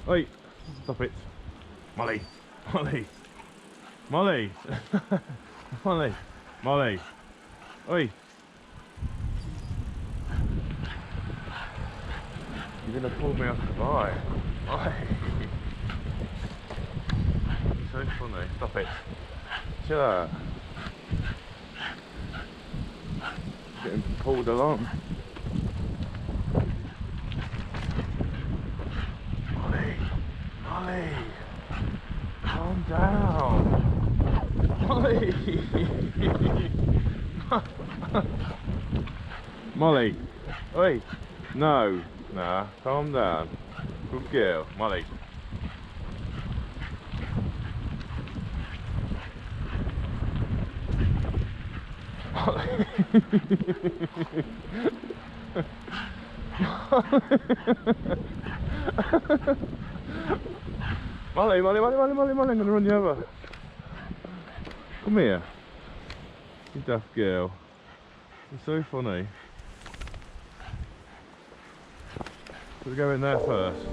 Oi, stop it. Molly, Molly, Molly, Molly, Molly. Oi. You're gonna pull me off the bike. Oi. So funny. Stop it. Chill out. Getting pulled along. Molly, Molly, calm down. Molly. Molly. Oi. No. Nah. Calm down. Good girl. Molly. Molly. Molly, Molly, Molly, Molly, Molly, Molly, I'm gonna run you over. Come here. You daft girl. You're so funny. Should we go in there first?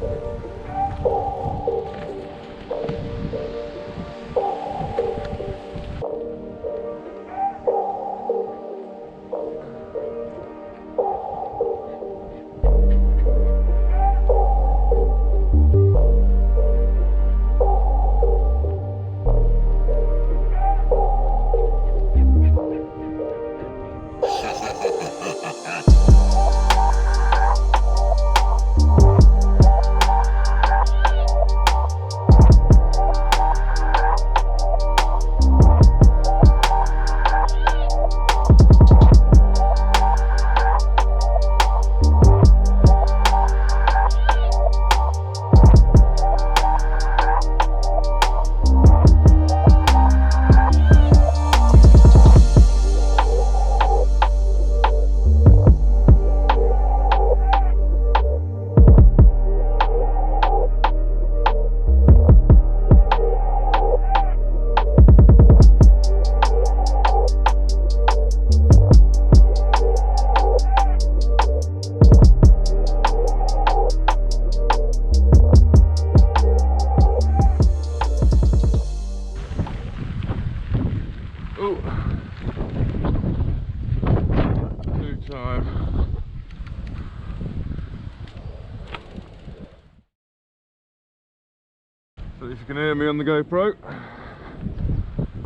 So if you can hear me on the GoPro,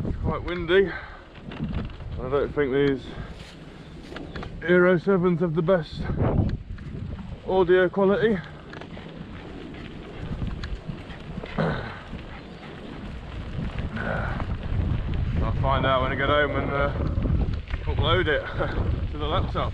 it's quite windy. I don't think these Hero 7s have the best audio quality. I'll find out when I get home and upload it to the laptop.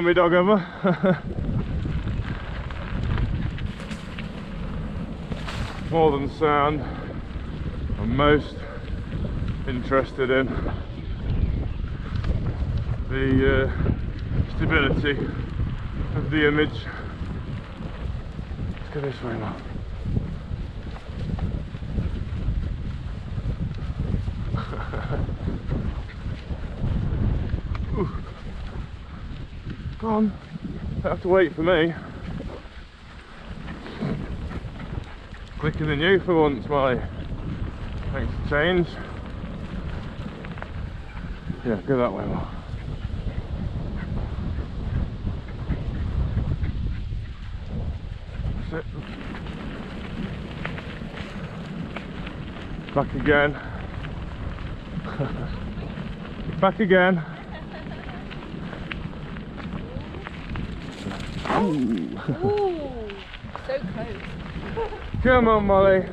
my dog ever. More than sound, I'm most interested in the stability of the image. Let's go this way now. Go on, don't have to wait for me. Quicker than you for once, Molly. Thanks for change. Yeah, go that way, Molly. That's it. Back again. Back again. Ooh, so close. Come on, Molly.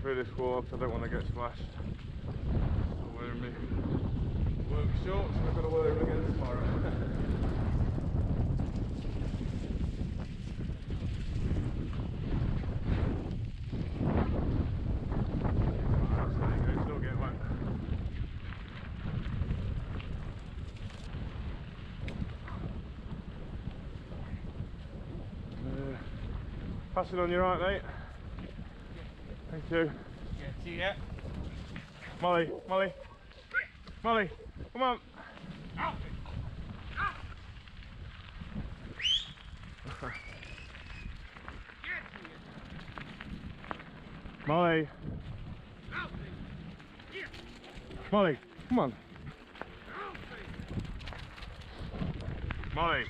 Through this wall because I don't want to get splashed. I'm wearing my work shorts and I've got to wear them again tomorrow. Still get wet. Pass it on your right, mate. Thank you. Yeah, see ya. Molly, Molly, Molly, come on. Out. Out. Molly. Out. Yeah. Molly, come on. Out. Molly.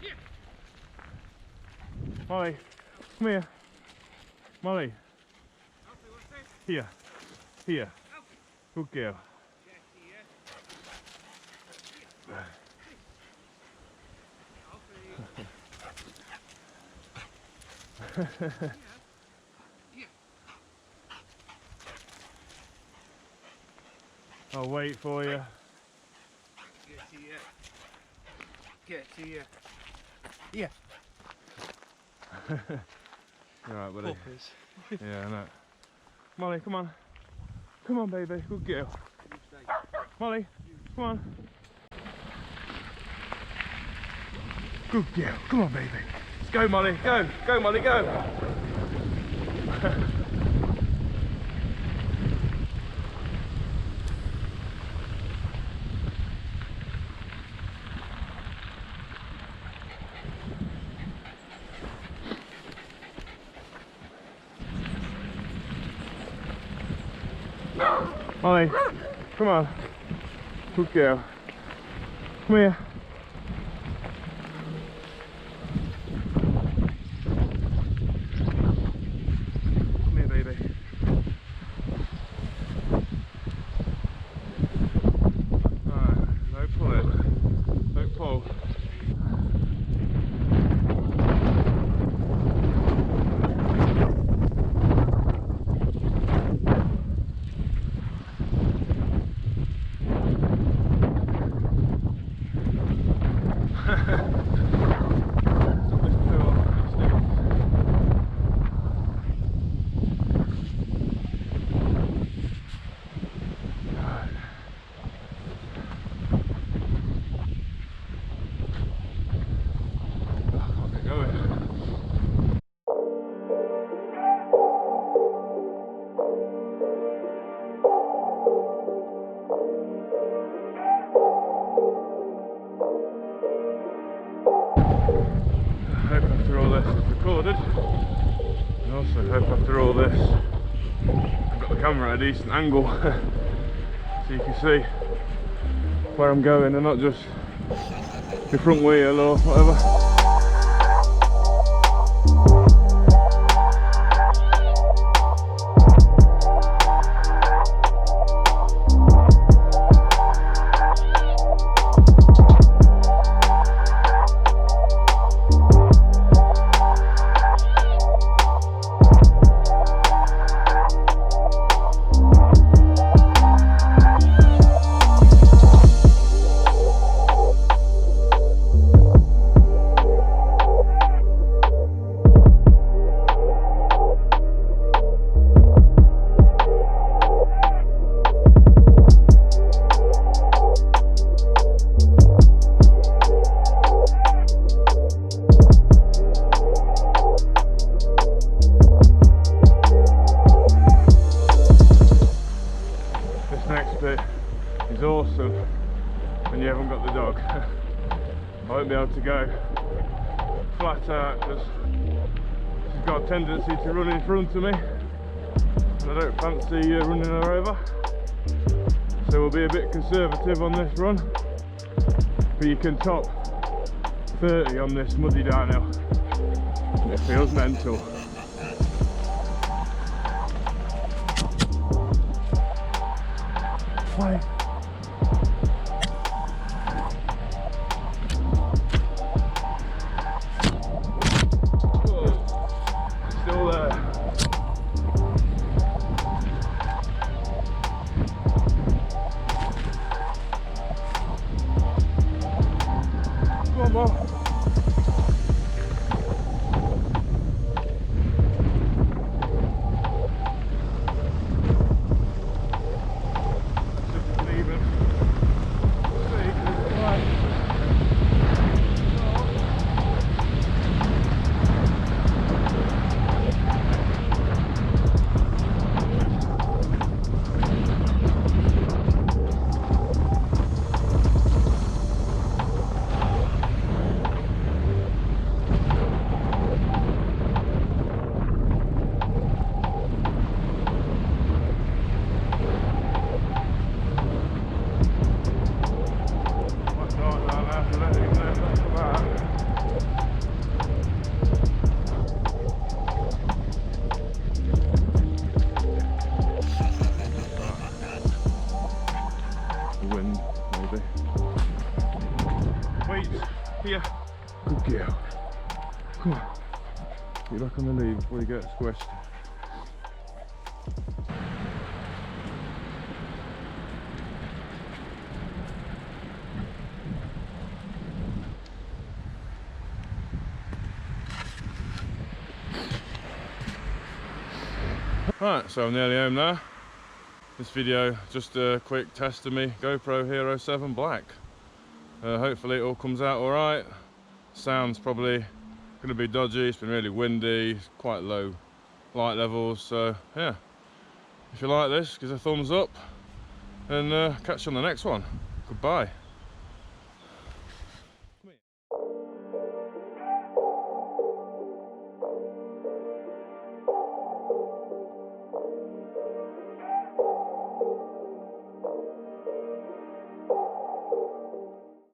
Yeah. Molly, come here. Molly, here, here. Good girl. I'll wait for you. Get to you. Yeah. Alright, buddy. Puppers. Yeah, I know. Molly, come on. Come on, baby. Good girl. Molly, come on. Good girl. Come on, baby. Let's go, Molly. Go. Go, Molly. Go. Molly, come on. Good girl. Come here. Come here, baby. Alright, don't pull it. Don't pull. hope after all this I've got the camera at a decent angle so you can see where I'm going and not just my front wheel or whatever. Is awesome when you haven't got the dog. I won't be able to go flat out because she's got a tendency to run in front of me and I don't fancy running her over, so we'll be a bit conservative on this run, but you can top 30 on this muddy downhill. It feels mental. Play. Here. Good girl. Come on. Get back on the lead before you get squished. Right, so I'm nearly home now. This video, just a quick test of me GoPro HERO 7 Black. Hopefully it all comes out alright. Sound's probably going to be dodgy, it's been really windy, it's quite low light levels, so yeah. If you like this, give us a thumbs up and catch you on the next one. Goodbye.